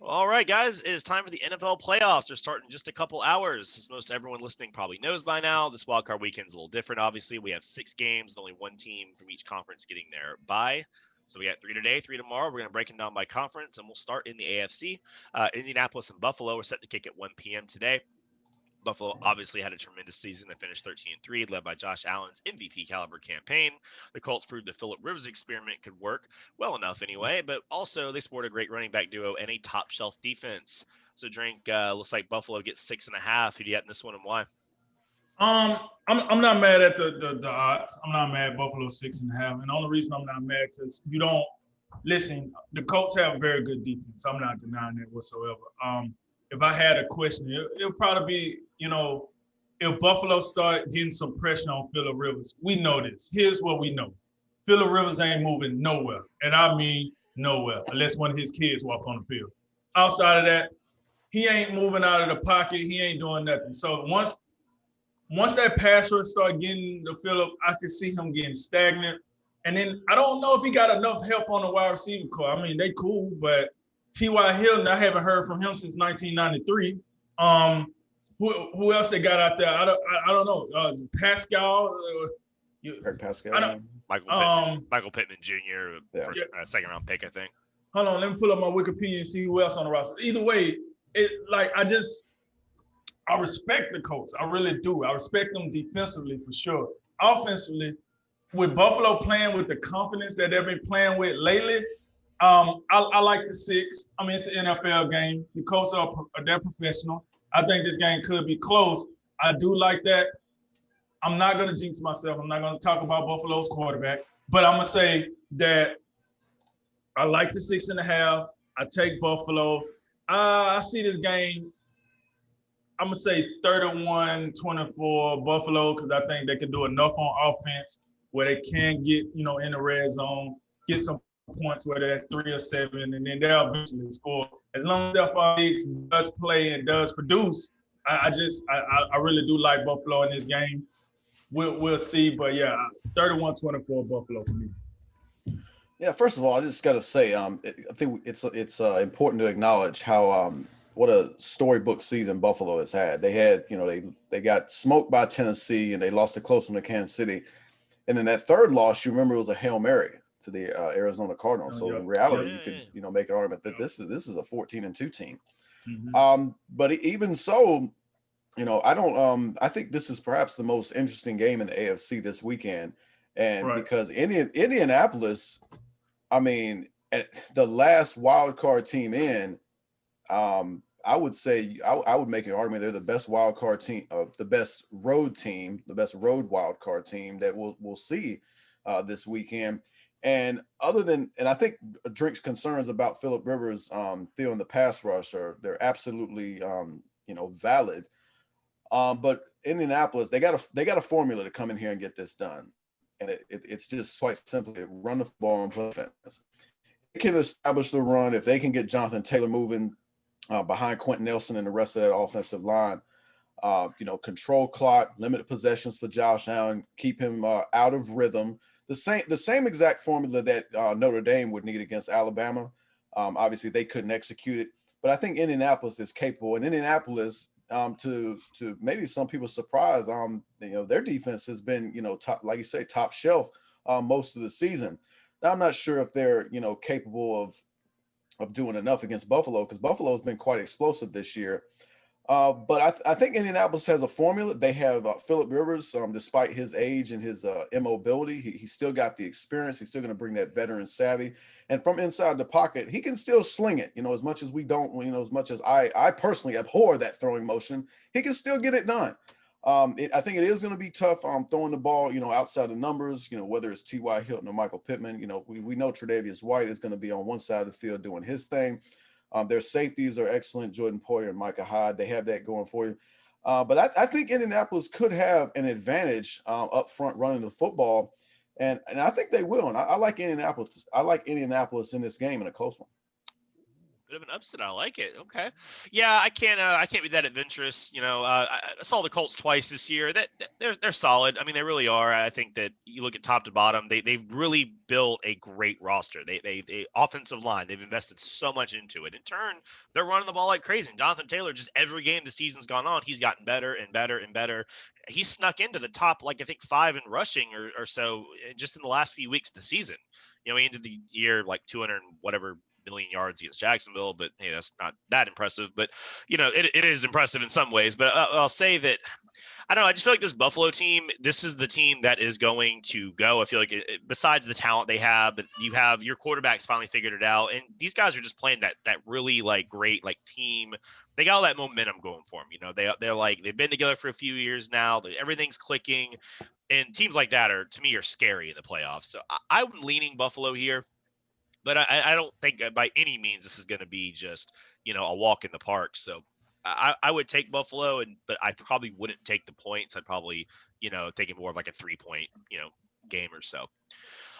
All right, guys, it is time for the NFL playoffs. They're starting in just a couple hours. As most everyone listening probably knows by now, this wildcard weekend is a little different. Obviously, we have 6 games and only one team from each conference getting their bye. So we got 3 today, 3 tomorrow. We're going to break them down by conference, and we'll start in the AFC. Indianapolis and Buffalo are set to kick at 1 p.m. today. Buffalo obviously had a tremendous season. They finished 13-3, led by Josh Allen's MVP caliber campaign. The Colts proved the Phillip Rivers experiment could work well enough anyway, but also they sport a great running back duo and a top shelf defense. So Drink looks like Buffalo gets 6.5. Who do you got in this one and why? I'm not mad at the odds. I'm not mad at Buffalo 6.5. And the only reason I'm not mad because you don't listen. The Colts have a very good defense. I'm not denying that whatsoever. If I had a question, it'll probably be, if Buffalo start getting some pressure on Phillip Rivers. We know this. Here's what we know: Phillip Rivers ain't moving nowhere, and I mean nowhere, unless one of his kids walk on the field. Outside of that, he ain't moving out of the pocket. He ain't doing nothing. So once that pass rush start getting to Phillip, I could see him getting stagnant. And then I don't know if he got enough help on the wide receiver core. I mean, they cool, but T.Y. Hilton, I haven't heard from him since 1993. Who else they got out there? I don't know. Pascal. Pascal. I don't. Michael Pittman Jr. First, second round pick, I think. Hold on, let me pull up my Wikipedia and see who else on the roster. Either way, I respect the Colts. I really do. I respect them defensively for sure. Offensively, with Buffalo playing with the confidence that they've been playing with lately, I like the 6. I mean, it's an NFL game. The Colts they're professional. I think this game could be close. I do like that. I'm not going to jinx myself. I'm not going to talk about Buffalo's quarterback, but I'm going to say that I like the 6.5. I take Buffalo. I see this game. I'm going to say 31-24 Buffalo because I think they can do enough on offense where they can get, in the red zone, get some points, whether that's 3 or 7, and then they'll eventually score. As long as Stephon Diggs does play and does produce, I really do like Buffalo in this game. We'll see, but yeah, 31-24 Buffalo for me. Yeah, first of all, I just got to say, I think it's important to acknowledge how what a storybook season Buffalo has had. They had, they got smoked by Tennessee and they lost a close one to Kansas City, and then that third loss, you remember, it was a Hail Mary to the Arizona Cardinals. So in reality, you could make an argument that this is a 14-2 team. Mm-hmm. But even so, I think this is perhaps the most interesting game in the AFC this weekend, and because Indianapolis, I mean, at the last wild card team in, I would say I would make an argument they're the best wild card team, the best road team, the best road wild card team that we'll see this weekend. And I think Drink's concerns about Phillip Rivers feeling the pass rush they're absolutely valid. But Indianapolis, they got a formula to come in here and get this done, and it's just quite simply run the ball and play defense. They can establish the run if they can get Jonathan Taylor moving behind Quentin Nelson and the rest of that offensive line. Control clock, limited possessions for Josh Allen, keep him out of rhythm. The same exact formula that Notre Dame would need against Alabama. Obviously, they couldn't execute it, but I think Indianapolis is capable. And Indianapolis, to maybe some people's surprise, their defense has been, top, like you say, top shelf most of the season. Now, I'm not sure if they're, capable of doing enough against Buffalo because Buffalo has been quite explosive this year. But I think Indianapolis has a formula. They have Phillip Rivers, despite his age and his immobility, he's still got the experience. He's still going to bring that veteran savvy. And from inside the pocket, he can still sling it, as much as we don't, as much as I personally abhor that throwing motion, he can still get it done. I think it is going to be tough throwing the ball, outside the numbers, whether it's T.Y. Hilton or Michael Pittman. We know Tre'Davious White is going to be on one side of the field doing his thing. Their safeties are excellent, Jordan Poyer and Micah Hyde. They have that going for you. But I think Indianapolis could have an advantage up front running the football, and I think they will. And I like Indianapolis. I like Indianapolis in this game in a close one. Bit of upset. I like it. Okay. Yeah, I can't be that adventurous. I saw the Colts twice this year. They're solid. I mean, they really are. I think that you look at top to bottom, they've really built a great roster. They offensive line, they've invested so much into it. In turn, they're running the ball like crazy. And Jonathan Taylor, just every game the season's gone on, he's gotten better and better and better. He snuck into the top, like I think 5 in rushing or so just in the last few weeks of the season. He ended the year like 200 and whatever million yards against Jacksonville, but hey, that's not that impressive. But it is impressive in some ways. But I'll say that I don't know. I just feel like this Buffalo team, this is the team that is going to go. I feel like besides the talent they have, but you have your quarterbacks finally figured it out, and these guys are just playing that really like great like team. They got all that momentum going for them. They're like they've been together for a few years now. Everything's clicking, and teams like that to me are scary in the playoffs. So I'm leaning Buffalo here. But I don't think by any means this is going to be just, a walk in the park. So I would take Buffalo, but I probably wouldn't take the points. I'd probably, take it more of like a 3-point, game or so.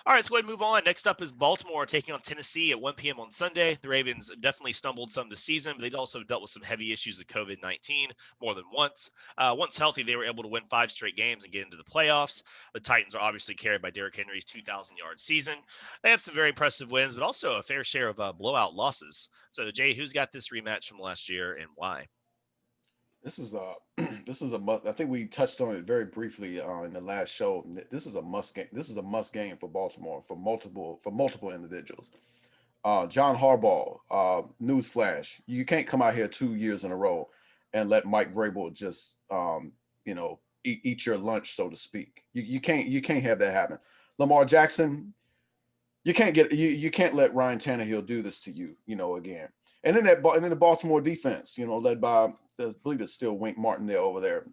All right, let's go ahead and move on. Next up is Baltimore taking on Tennessee at 1 p.m. on Sunday. The Ravens definitely stumbled some this season, but they've also dealt with some heavy issues with COVID-19 more than once. Once healthy, they were able to win 5 straight games and get into the playoffs. The Titans are obviously carried by Derrick Henry's 2,000-yard season. They have some very impressive wins, but also a fair share of blowout losses. So, Jay, who's got this rematch from last year and why? This is I think we touched on it very briefly in the last show. This is a must game. This is a must game for Baltimore for multiple individuals. John Harbaugh, newsflash, you can't come out here 2 years in a row and let Mike Vrabel just eat your lunch, so to speak. You can't have that happen. Lamar Jackson, you can't let Ryan Tannehill do this to you, again. And then the Baltimore defense, led by I believe it's still Wink Martindale over there.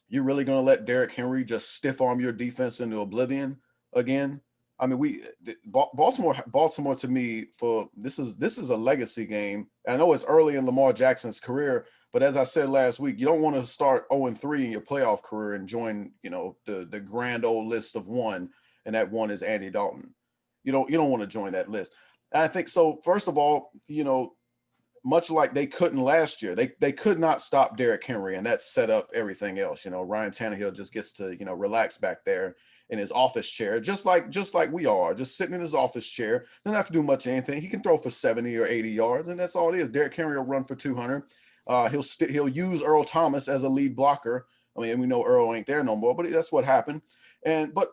You're really going to let Derrick Henry just stiff arm your defense into oblivion again? I mean, Baltimore to me this is a legacy game. I know it's early in Lamar Jackson's career, but as I said last week, you don't want to start 0-3 in your playoff career and join, the grand old list of 1, and that 1 is Andy Dalton. You don't want to join that list. And I think so. First of all, much like they couldn't last year, they could not stop Derrick Henry, and that set up everything else. Ryan Tannehill just gets to relax back there in his office chair, just like we are, just sitting in his office chair. Doesn't have to do much of anything. He can throw for 70 or 80 yards, and that's all it is. Derrick Henry will run for 200. He'll use Earl Thomas as a lead blocker. I mean, we know Earl ain't there no more, but that's what happened. And but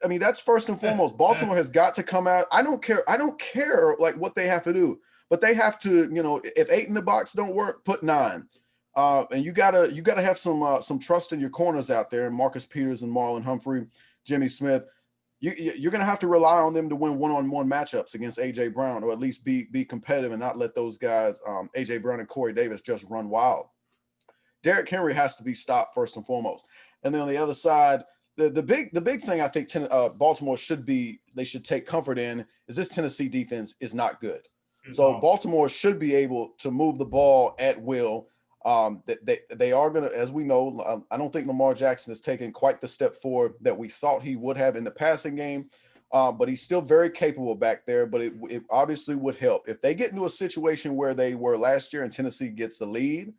I mean, that's first and foremost. Baltimore has got to come out. I don't care like what they have to do. But they have to, if 8 in the box don't work, put 9. And you gotta have some trust in your corners out there. Marcus Peters and Marlon Humphrey, Jimmy Smith. You're gonna have to rely on them to win one-on-one matchups against AJ Brown, or at least be competitive and not let those guys, AJ Brown and Corey Davis, just run wild. Derrick Henry has to be stopped first and foremost. And then on the other side, the big thing I think Baltimore should take comfort in is this Tennessee defense is not good. So Baltimore should be able to move the ball at will. They are going to, as we know, I don't think Lamar Jackson has taken quite the step forward that we thought he would have in the passing game, but he's still very capable back there. But it obviously would help if they get into a situation where they were last year and Tennessee gets the lead,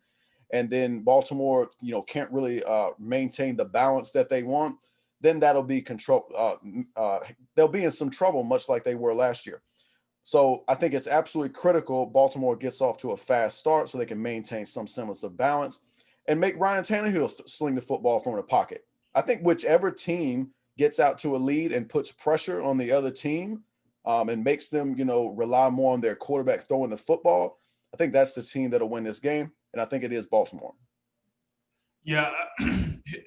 and then Baltimore, can't really maintain the balance that they want. Then that'll be control. They'll be in some trouble, much like they were last year. So I think it's absolutely critical Baltimore gets off to a fast start so they can maintain some semblance of balance and make Ryan Tannehill sling the football from the pocket. I think whichever team gets out to a lead and puts pressure on the other team and makes them, rely more on their quarterback throwing the football, I think that's the team that'll win this game, and I think it is Baltimore. Yeah,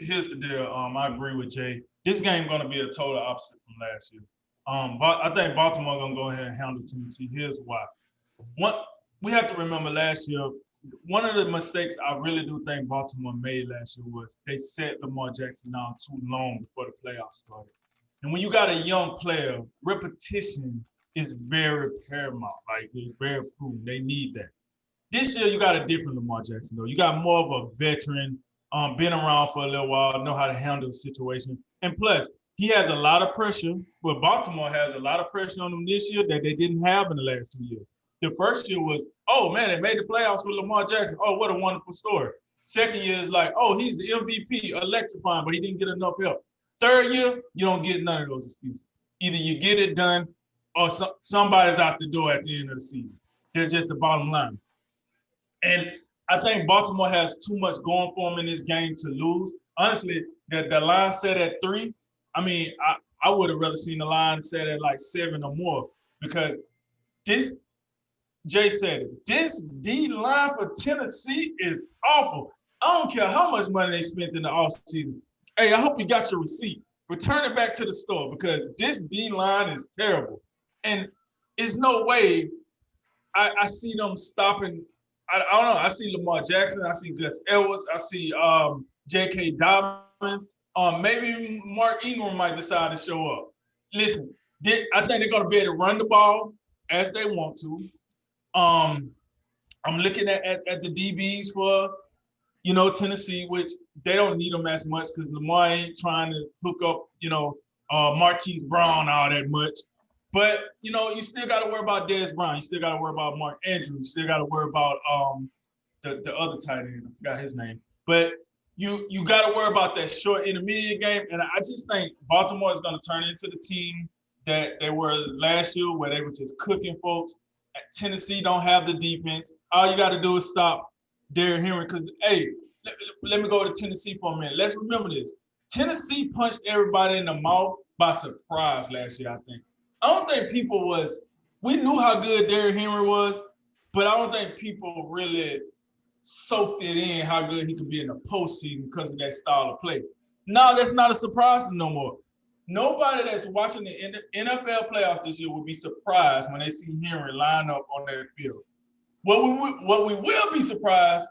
here's the deal. I agree with Jay. This game going to be a total opposite from last year. But I think Baltimore going to go ahead and handle Tennessee. Here's why. We have to remember last year, one of the mistakes I really do think Baltimore made last year was they set Lamar Jackson down too long before the playoffs started. And when you got a young player, repetition is very paramount. Like, it's very proven. They need that. This year, you got a different Lamar Jackson, though. You got more of a veteran, been around for a little while, know how to handle the situation. And plus, he has a lot of pressure, but Baltimore has a lot of pressure on him this year that they didn't have in the last 2 years. The first year was, oh man, they made the playoffs with Lamar Jackson. Oh, what a wonderful story. Second year is like, oh, he's the MVP, electrifying, but he didn't get enough help. Third year, you don't get none of those excuses. Either you get it done or somebody's out the door at the end of the season. That's just the bottom line. And I think Baltimore has too much going for them in this game to lose. Honestly, the line set at 3. I mean, I would have rather seen the line set at like 7 or more, because this, Jay said it, this D line for Tennessee is awful. I don't care how much money they spent in the offseason. Hey, I hope you got your receipt. Return it back to the store, because this D line is terrible. And there's no way I see them stopping. I don't know. I see Lamar Jackson. I see Gus Edwards. I see J.K. Dobbins. Maybe Mark Ingram might decide to show up. Listen, I think they're going to be able to run the ball as they want to. I'm looking at the DBs for, Tennessee, which they don't need them as much because Lamar ain't trying to hook up, Marquise Brown all that much. But, you still got to worry about Dez Brown. You still got to worry about Mark Andrews. You still got to worry about the other tight end. I forgot his name. But you got to worry about that short intermediate game. And I just think Baltimore is going to turn into the team that they were last year, where they were just cooking folks. Tennessee don't have the defense. All you got to do is stop Derrick Henry. Because, hey, let me go to Tennessee for a minute. Let's remember this. Tennessee punched everybody in the mouth by surprise last year, I think. I don't think we knew how good Derrick Henry was, but I don't think people really soaked it in how good he could be in the postseason because of that style of play. Now that's not a surprise no more. Nobody that's watching the NFL playoffs this year will be surprised when they see Henry line up on that field. What we will be surprised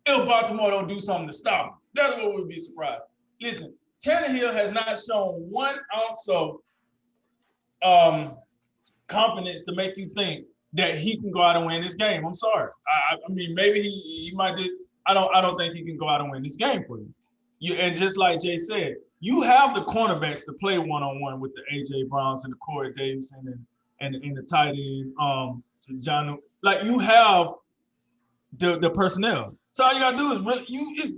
if Baltimore don't do something to stop him. That's what we'll be surprised. Listen, Tannehill has not shown 1 ounce of confidence to make you think that he can go out and win this game. I'm sorry. I mean, maybe he might do. I don't think he can go out and win this game for you. And just like Jay said, you have the cornerbacks to play one-on-one with the A.J. Browns and the Corey Davidson and the tight end, John. Like, you have the personnel. So all you got to do is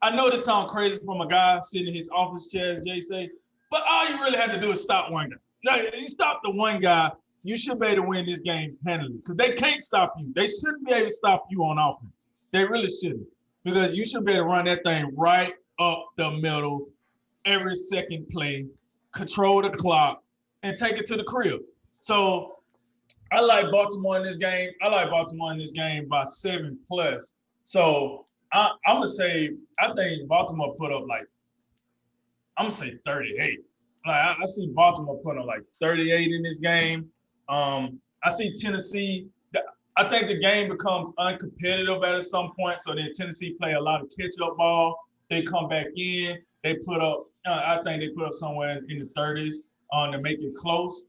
I know this sounds crazy from a guy sitting in his office chair, as Jay say, but all you really have to do is stop one guy. Now, you stop the one guy, you should be able to win this game handily, because they can't stop you. They shouldn't be able to stop you on offense. They really shouldn't, because you should be able to run that thing right up the middle every second play, control the clock, and take it to the crib. So I like Baltimore in this game. I like Baltimore in this game by 7+. So I'm going to say, I think Baltimore put up like, I'm going to say 38. Like, I see Baltimore putting up like 38 in this game. I see Tennessee. I think the game becomes uncompetitive at some point. So then Tennessee play a lot of catch-up ball. They come back in. They put up, I think they put up somewhere in the 30s to make it close.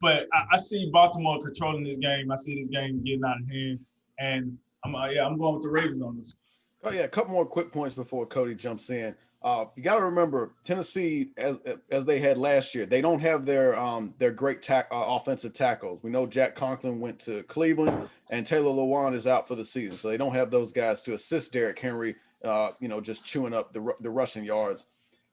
But I see Baltimore controlling this game. I see this game getting out of hand. And I'm going with the Ravens on this. Oh, yeah, a couple more quick points before Cody jumps in. You got to remember, Tennessee, as they had last year, they don't have their great offensive tackles. We know Jack Conklin went to Cleveland, and Taylor Lewan is out for the season, so they don't have those guys to assist Derrick Henry. Just chewing up the rushing yards.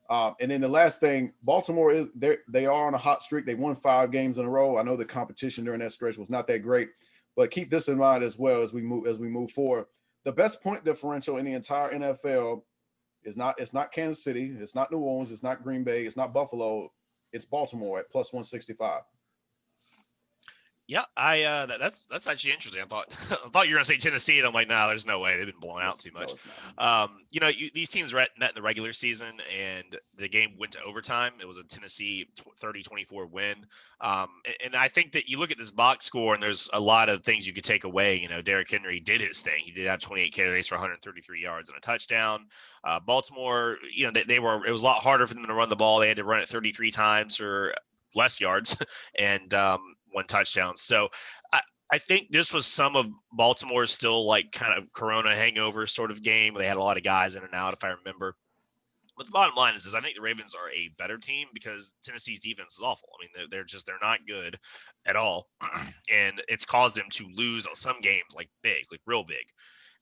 And then the last thing, Baltimore they are on a hot streak. They won 5 games in a row. I know the competition during that stretch was not that great, but keep this in mind as well as we move forward. The best point differential in the entire NFL. It's not Kansas City, it's not New Orleans, it's not Green Bay, it's not Buffalo, it's Baltimore at +165. Yeah, that's actually interesting. I thought you were gonna say Tennessee, and I'm like, nah, there's no way. They've been blown out too much. These teams met in the regular season, and the game went to overtime. It was a Tennessee 30-24 win. And I think that you look at this box score, and there's a lot of things you could take away. Derrick Henry did his thing. He did have 28 carries for 133 yards and a touchdown. Baltimore, it was a lot harder for them to run the ball. They had to run it 33 times for less yards, and 1 touchdown. So I think this was some of Baltimore's still like kind of Corona hangover sort of game. They had a lot of guys in and out, if I remember. But the bottom line is I think the Ravens are a better team because Tennessee's defense is awful. I mean, they're not good at all, and it's caused them to lose some games like real big.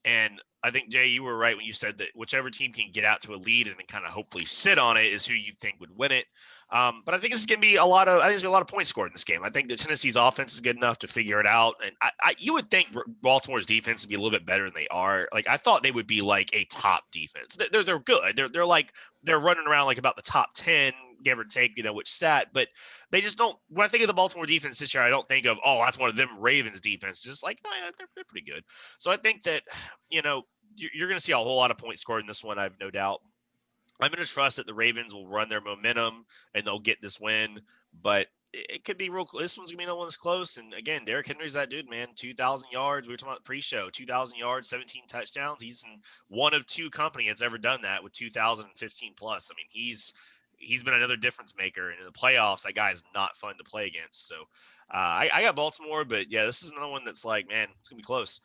And I think, Jay, you were right when you said that whichever team can get out to a lead and then kind of hopefully sit on it is who you think would win it. But I think this is going to be a lot of points scored in this game. I think that Tennessee's offense is good enough to figure it out. And you would think Baltimore's defense would be a little bit better than they are. Like, I thought they would be like a top defense. They're good. They're running around like about the top 10, give or take, which stat, but they just don't. When I think of the Baltimore defense this year, I don't think of, oh, that's one of them Ravens defense. Just like, oh, yeah, they're pretty good. So I think that, you're going to see a whole lot of points scored in this one. I have no doubt. I'm going to trust that the Ravens will run their momentum and they'll get this win, but it could be real. This one's going to be no one's close. And again, Derrick Henry's that dude, man. 2,000 yards. We were talking about the pre-show. 2,000 yards, 17 touchdowns. He's in one of two company that's ever done that with 2,015 plus. I mean, he's been another difference maker. And in the playoffs, that guy is not fun to play against. So I got Baltimore, but yeah, this is another one that's like, man, it's going to be close.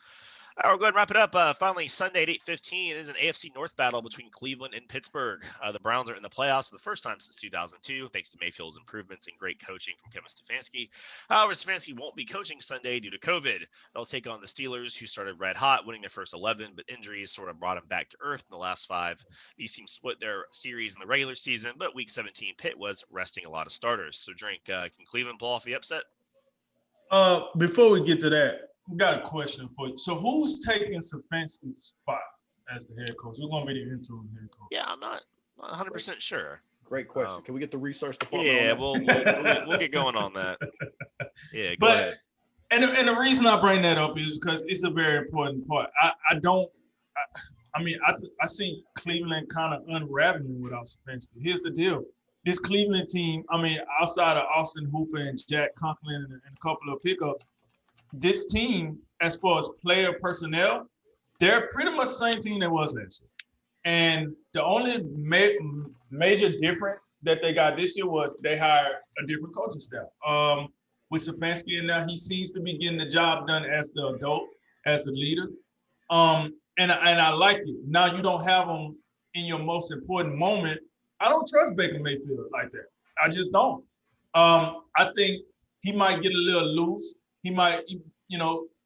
All right, we'll go ahead and wrap it up. Finally, Sunday at 8:15, it is an AFC North battle between Cleveland and Pittsburgh. The Browns are in the playoffs for the first time since 2002, thanks to Mayfield's improvements and great coaching from Kevin Stefanski. However, Stefanski won't be coaching Sunday due to COVID. They'll take on the Steelers, who started red hot, winning their first 11, but injuries sort of brought them back to earth in the last 5. These teams split their series in the regular season, but Week 17, Pitt was resting a lot of starters. So, Drink, can Cleveland pull off the upset? Before we get to that, we got a question for you. So who's taking Stefanski's spot as the head coach? Who's going to be the interim head coach? Yeah, I'm not 100% sure. Great question. Can we get the research department? Yeah, we'll get going on that. Yeah, go ahead. And the reason I bring that up is because it's a very important part. I see Cleveland kind of unraveling without Stefanski. Here's the deal. This Cleveland team, outside of Austin Hooper and Jack Conklin and a couple of pickups, this team, as far as player personnel, they're pretty much the same team that was last year. And the only major difference that they got this year was they hired a different coaching staff. With Stefanski, and now he seems to be getting the job done as the adult, as the leader. And I like it. Now you don't have him in your most important moment. I don't trust Baker Mayfield like that. I just don't. I think he might get a little loose. He might,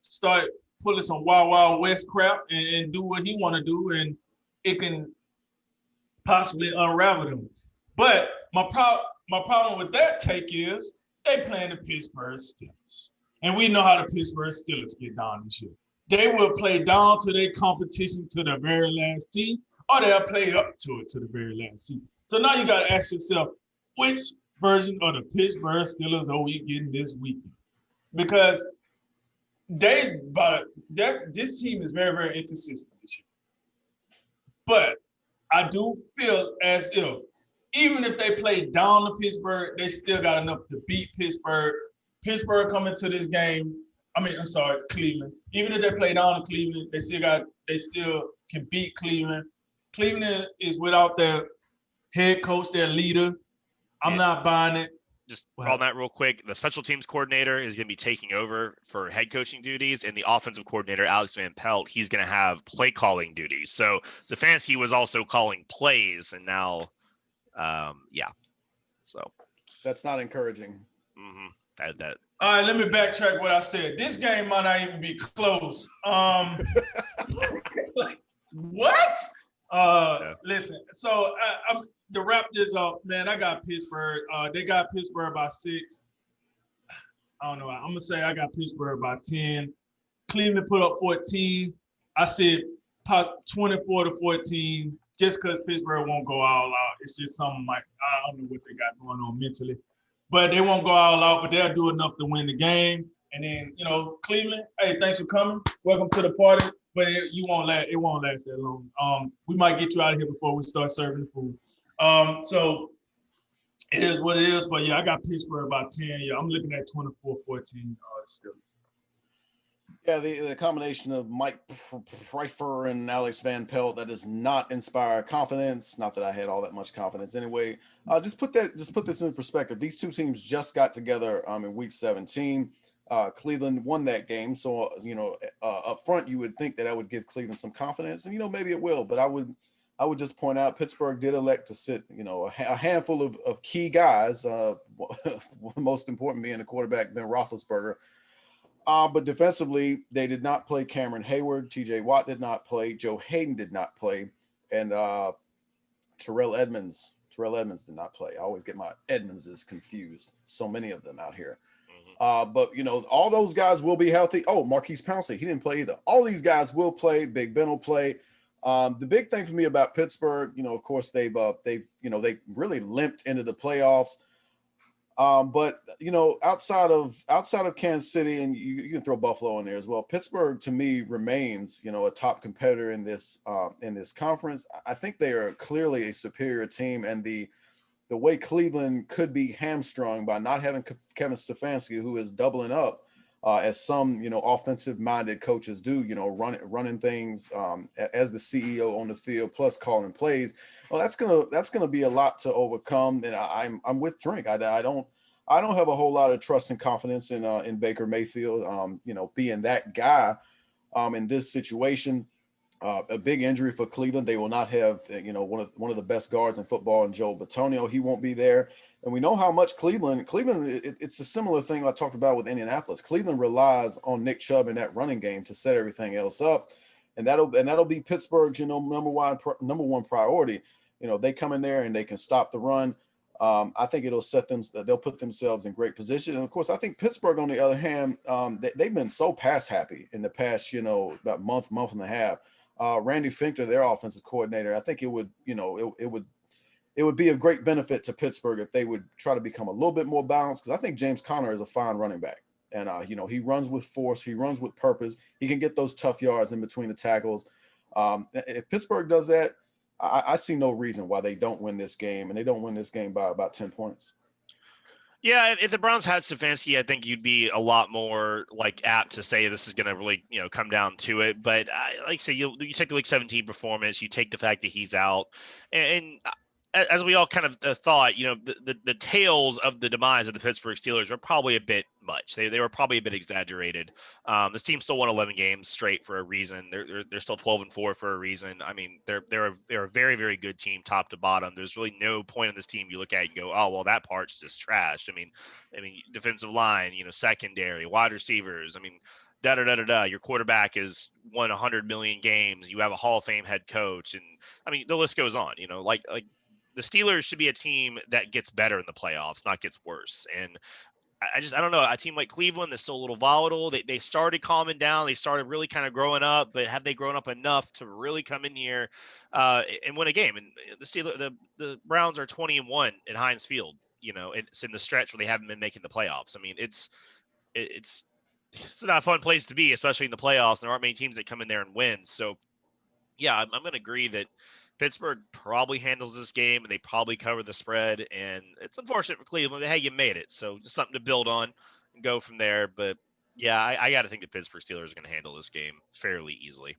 start pulling some Wild Wild West crap and do what he want to do, and it can possibly unravel them. But my problem with that take is they playing the Pittsburgh Steelers, and we know how the Pittsburgh Steelers get down this year. They will play down to their competition to the very last tee, or they'll play up to it to the very last tee. So now you got to ask yourself, which version of the Pittsburgh Steelers are we getting this weekend? Because this team is very, very inconsistent this year. But I do feel as if even if they play down to Pittsburgh, they still got enough to beat Pittsburgh. Pittsburgh coming to this game, Cleveland. Even if they play down to Cleveland, they still can beat Cleveland. Cleveland is without their head coach, their leader. I'm not buying it. Just on that real quick, the special teams coordinator is going to be taking over for head coaching duties, and the offensive coordinator, Alex Van Pelt, he's going to have play calling duties. So Stefanski was also calling plays, and now, So that's not encouraging. Mm-hmm. All right, let me backtrack what I said. This game might not even be close. What? Listen. So to wrap this up, man, I got Pittsburgh. They got Pittsburgh by 6. I don't know. I'm gonna say I got Pittsburgh by 10. Cleveland put up 14. I said 24-14. Just because Pittsburgh won't go all out. It's just something like I don't know what they got going on mentally, but they won't go all out. But they'll do enough to win the game. And then Cleveland. Hey, thanks for coming. Welcome to the party. But it won't last that long. We might get you out of here before we start serving the food. So it is what it is. But yeah, I got Pittsburgh by 10. Yeah, I'm looking at 24-14 still. Yeah, the combination of Mike Pfeiffer and Alex Van Pelt, that does not inspire confidence. Not that I had all that much confidence anyway. Just put this in perspective. These two teams just got together in Week 17. Cleveland won that game, so up front you would think that would give Cleveland some confidence, and maybe it will. But I would just point out Pittsburgh did elect to sit, a handful of key guys, most important being the quarterback, Ben Roethlisberger. But defensively, they did not play Cameron Hayward. TJ Watt did not play. Joe Hayden did not play. And Terrell Edmonds did not play. I always get my Edmondses confused. So many of them out here. But, all those guys will be healthy. Oh, Marquise Pouncey, he didn't play either. All these guys will play. Big Ben will play. The big thing for me about Pittsburgh, of course, they've really limped into the playoffs. But outside of Kansas City, and you can throw Buffalo in there as well, Pittsburgh to me remains, a top competitor in this conference. I think they are clearly a superior team, and the way Cleveland could be hamstrung by not having Kevin Stefanski, who is doubling up as some offensive-minded coaches do, running things as the CEO on the field, plus calling plays. Well, that's gonna be a lot to overcome, and I'm with Drink. I don't have a whole lot of trust and confidence in Baker Mayfield, being that guy in this situation. A big injury for Cleveland. They will not have one of the best guards in football in Joe Bitonio. He won't be there. And we know how much Cleveland, it's a similar thing I talked about with Indianapolis. Cleveland relies on Nick Chubb in that running game to set everything else up. And that'll be Pittsburgh's, number one priority. They come in there and they can stop the run. I think they'll put themselves in great position. And of course, I think Pittsburgh, on the other hand, they've been so pass happy in the past, about month and a half. Randy Finkter, their offensive coordinator, I think it would be a great benefit to Pittsburgh if they would try to become a little bit more balanced, because I think James Conner is a fine running back. And, he runs with force. He runs with purpose. He can get those tough yards in between the tackles. If Pittsburgh does that, I see no reason why they don't win this game, and they don't win this game by about 10 points. Yeah, if the Browns had Stefanski, I think you'd be a lot more apt to say this is going to really, come down to it. But like I say, you take the Week 17 performance, you take the fact that he's out, and as we all kind of thought, the tales of the demise of the Pittsburgh Steelers were probably a bit much. They were probably a bit exaggerated. This team still won 11 games straight for a reason. They're still 12-4 for a reason. I mean, they're a very, very good team, top to bottom. There's really no point in this team you look at and go, oh well, that part's just trash. I mean, defensive line, secondary, wide receivers. I mean, your quarterback has won 100 million games. You have a Hall of Fame head coach, and I mean, the list goes on. The Steelers should be a team that gets better in the playoffs, not gets worse. And I don't know, a team like Cleveland that's still a little volatile. They started calming down. They started really kind of growing up, but have they grown up enough to really come in here and win a game? And the Browns are 20-1 in Heinz Field. It's in the stretch where they haven't been making the playoffs. I mean, it's not a fun place to be, especially in the playoffs. There aren't many teams that come in there and win. So, yeah, I'm going to agree that Pittsburgh probably handles this game, and they probably cover the spread. And it's unfortunate for Cleveland, but hey, you made it. So just something to build on and go from there. But, yeah, I got to think the Pittsburgh Steelers are going to handle this game fairly easily.